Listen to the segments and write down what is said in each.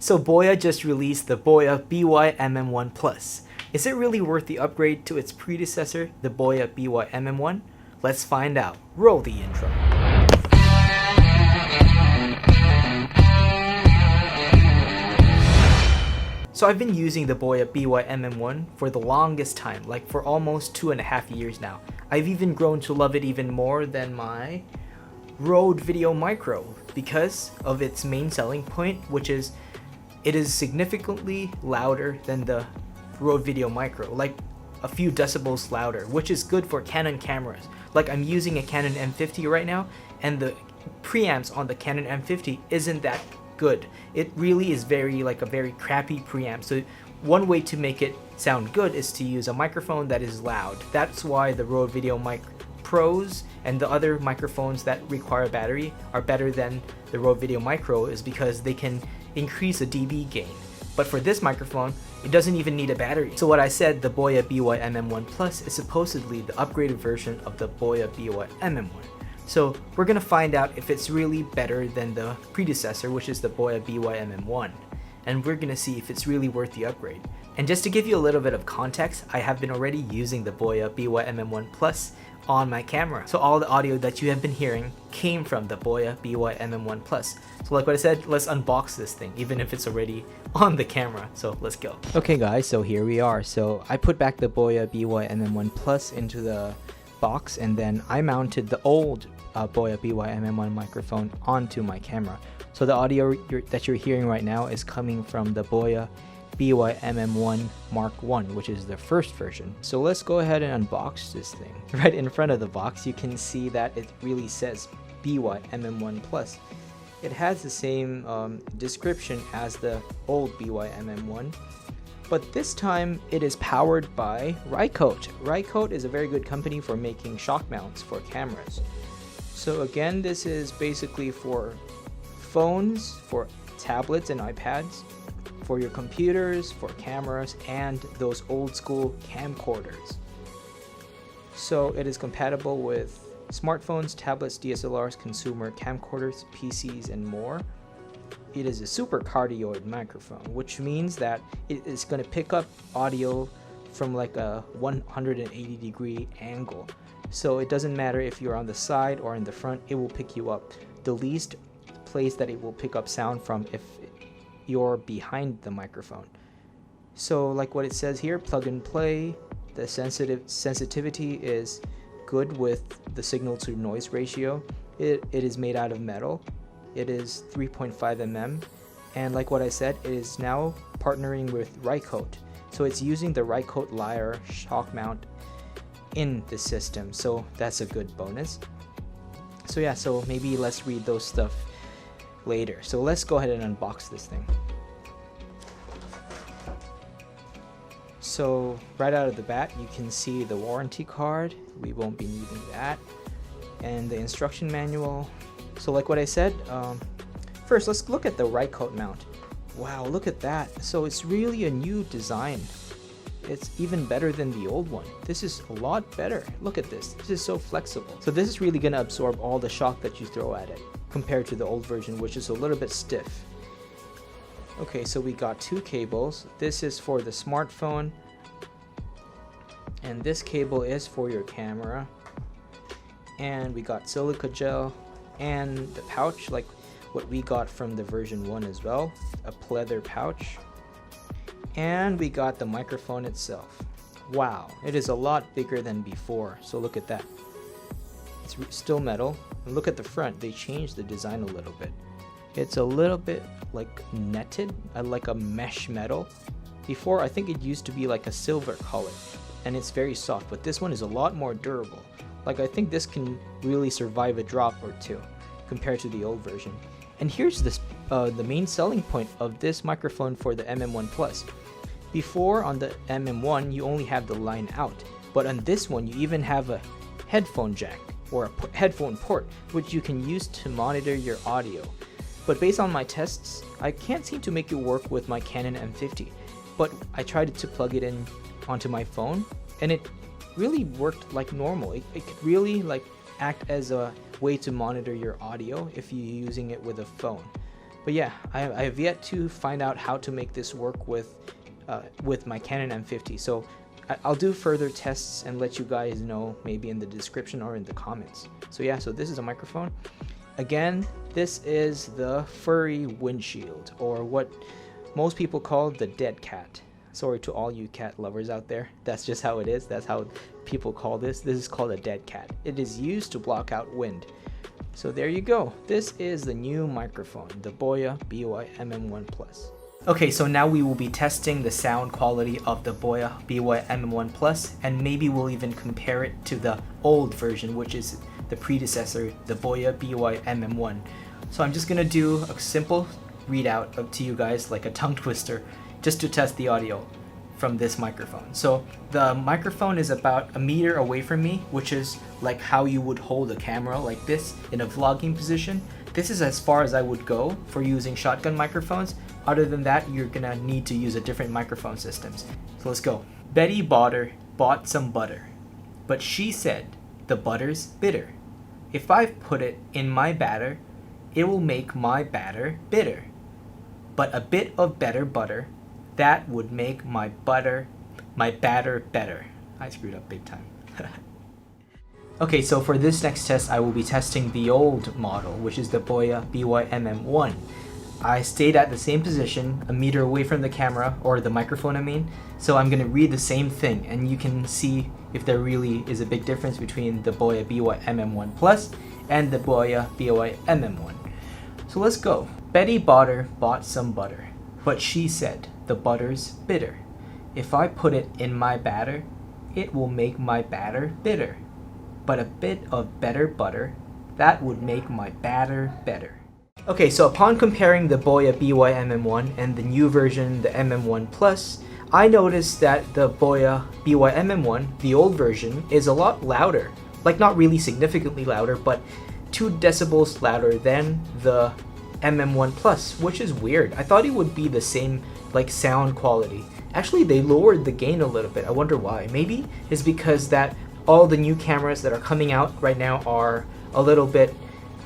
So Boya just released the Boya BY-MM1 Plus. Is it really worth the upgrade to its predecessor, the Boya BY-MM1? Let's find out. Roll the intro. So I've been using the Boya BY-MM1 for the longest time, like for almost 2.5 years now. I've even grown to love it even more than my Rode Video Micro because of its main selling point, which is it is significantly louder than the Rode Video Micro, like a few decibels louder, which is good for Canon cameras. Like I'm using a Canon M50 right now, and the preamps on the Canon M50 isn't that good. It really is very crappy preamp. So one way to make it sound good is to use a microphone that is loud. That's why the Rode Video Pros and the other microphones that require battery are better than the Rode Video Micro, is because they can increase the dB gain. But for this microphone, it doesn't even need a battery. So what I said, the Boya BY-MM1 Plus is supposedly the upgraded version of the Boya BY-MM1. So we're gonna find out if it's really better than the predecessor, which is the Boya BY-MM1. And we're gonna see if it's really worth the upgrade. And just to give you a little bit of context, I have been already using the Boya BY-MM1 Plus on my camera. So all the audio that you have been hearing came from the Boya BY-MM1 Plus. So like what I said, let's unbox this thing, even if it's already on the camera. So let's go. Okay guys, so here we are. So I put back the Boya BY-MM1 Plus into the box, and then I mounted the old Boya BY-MM1 microphone onto my camera. So the audio that you're hearing right now is coming from the Boya BY-MM1 Mark 1, which is the first version. So let's go ahead and unbox this thing. Right in front of the box, you can see that it really says BY-MM1 Plus. It has the same description as the old BY-MM1, but this time it is powered by Rycote. Rycote is a very good company for making shock mounts for cameras. So again, this is basically for phones, for tablets and iPads, for your computers, for cameras, and those old school camcorders. So it is compatible with smartphones, tablets, DSLRs, consumer camcorders, PCs, and more. It is a super cardioid microphone, which means that it is going to pick up audio from like a 180-degree angle. So it doesn't matter if you're on the side or in the front, it will pick you up. The least place that it will pick up sound from if you're behind the microphone. So like what it says here, plug and play. The sensitivity is good with the signal to noise ratio. It is made out of metal. It is 3.5 mm, and like what I said, it is now partnering with Rycote. So it's using the Rycote Lyre shock mount in the system, so that's a good bonus. So yeah, so maybe let's read those stuff later. So let's go ahead and unbox this thing. So right out of the bat, you can see the warranty card. We won't be needing that. And the instruction manual. So like what I said, first let's look at the Rycote mount. Wow, look at that. So it's really a new design. It's even better than the old one. This is a lot better. Look at this. This is so flexible. So this is really going to absorb all the shock that you throw at it, compared to the old version, which is a little bit stiff. Okay, so we got two cables. This is for the smartphone, and this cable is for your camera. And we got silica gel and the pouch, like what we got from the version 1 as well, a pleather pouch. And we got the microphone itself. Wow, it is a lot bigger than before. So look at that. It's still metal. And look at the front. They changed the design a little bit. It's a little bit like netted, like a mesh metal. Before, I think it used to be like a silver color, and it's very soft, but this one is a lot more durable. Like I think this can really survive a drop or two compared to the old version. And here's this, the main selling point of this microphone for the MM1 Plus. Before on the MM1, you only have the line out, but on this one, you even have a headphone jack or a headphone port, which you can use to monitor your audio. But based on my tests, I can't seem to make it work with my Canon M50. But I tried to plug it in onto my phone, and it really worked like normal. It could really like act as a way to monitor your audio if you're using it with a phone. But yeah, I have yet to find out how to make this work with my Canon M50. So I'll do further tests and let you guys know maybe in the description or in the comments. So yeah, so this is a microphone. Again, this is the furry windshield, or what most people call the deadcat. Sorry to all you cat lovers out there. That's just how it is. That's how people call this. This is called a deadcat. It is used to block out wind. So there you go. This is the new microphone, the Boya BY-MM1 Plus. Okay, so now we will be testing the sound quality of the Boya BY-MM1 Plus, and maybe we'll even compare it to the old version, which is the predecessor, the Boya BY-MM1. So I'm just gonna do a simple readout up to you guys, like a tongue twister, just to test the audio from this microphone. So the microphone is about a meter away from me, which is like how you would hold a camera like this in a vlogging position. This is as far as I would go for using shotgun microphones. Other than that, you're gonna need to use a different microphone systems. So let's go. Betty Botter bought some butter, but she said the butter's bitter. If I put it in my batter, it will make my batter bitter. But a bit of better butter, that would make my batter better. I screwed up big time. Okay, so for this next test, I will be testing the old model, which is the Boya BY-MM1. I stayed at the same position, a meter away from the camera, or the microphone I mean, so I'm gonna read the same thing, and you can see if there really is a big difference between the Boya BY-MM1 Plus and the Boya BY-MM1. So let's go. Betty Botter bought some butter, but she said the butter's bitter. If I put it in my batter, it will make my batter bitter. But a bit of better butter, that would make my batter better. Okay, so upon comparing the Boya BY-MM1 and the new version, the MM1 Plus, I noticed that the Boya BY-MM1, the old version, is a lot louder. Like not really significantly louder, but 2 decibels louder than the MM1 Plus, which is weird. I thought it would be the same like sound quality. Actually, they lowered the gain a little bit. I wonder why. Maybe it's because that all the new cameras that are coming out right now are a little bit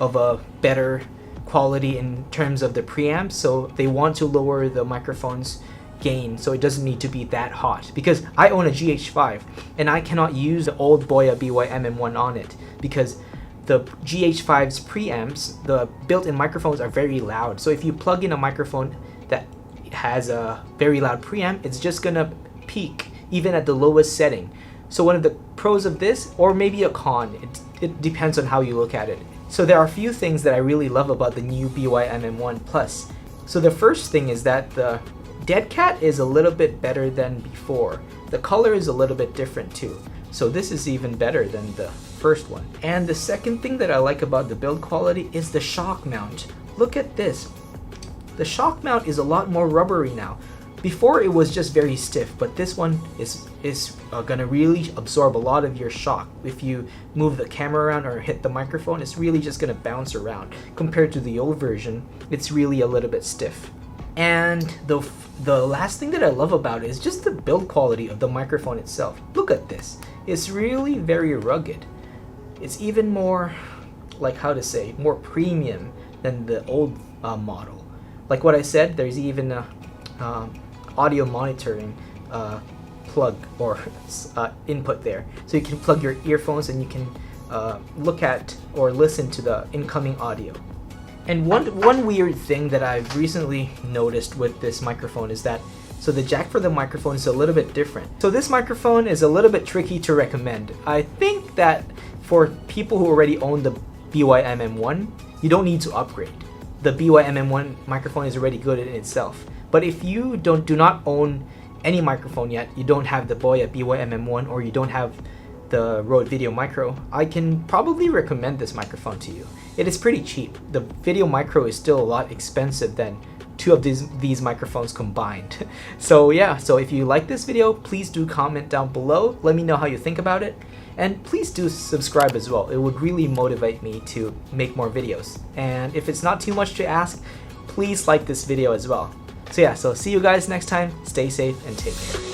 of a better quality in terms of the preamps, so they want to lower the microphone's gain so it doesn't need to be that hot. Because I own a GH5 and I cannot use the old Boya BY-MM1 on it because the GH5's preamps, the built-in microphones are very loud. So if you plug in a microphone that has a very loud preamp, it's just gonna peak even at the lowest setting. So one of the pros of this, or maybe a con, it depends on how you look at it. So there are a few things that I really love about the new BY-MM1 Plus. So the first thing is that the deadcat is a little bit better than before. The color is a little bit different too. So this is even better than the first one. And the second thing that I like about the build quality is the shock mount. Look at this. The shock mount is a lot more rubbery now. Before it was just very stiff, but this one is gonna really absorb a lot of your shock. If you move the camera around or hit the microphone, it's really just gonna bounce around. Compared to the old version, it's really a little bit stiff. And the last thing that I love about it is just the build quality of the microphone itself. Look at this. It's really very rugged. It's even more, like how to say, more premium than the old model. Like what I said, there's even a audio monitoring plug or input there, so you can plug your earphones and you can look at or listen to the incoming audio. And one weird thing that I've recently noticed with this microphone is that so the jack for the microphone is a little bit different. So this microphone is a little bit tricky to recommend. I think that for people who already own the BY-MM1, you don't need to upgrade. The BY-MM1 microphone is already good in itself. But if you do not own any microphone yet, you don't have the Boya BY-MM1 or you don't have the Rode Video Micro, I can probably recommend this microphone to you. It is pretty cheap. The Video Micro is still a lot expensive than 2 of these microphones combined. So yeah, so if you like this video, please do comment down below. Let me know how you think about it. And please do subscribe as well. It would really motivate me to make more videos. And if it's not too much to ask, please like this video as well. So yeah, so see you guys next time. Stay safe and take care.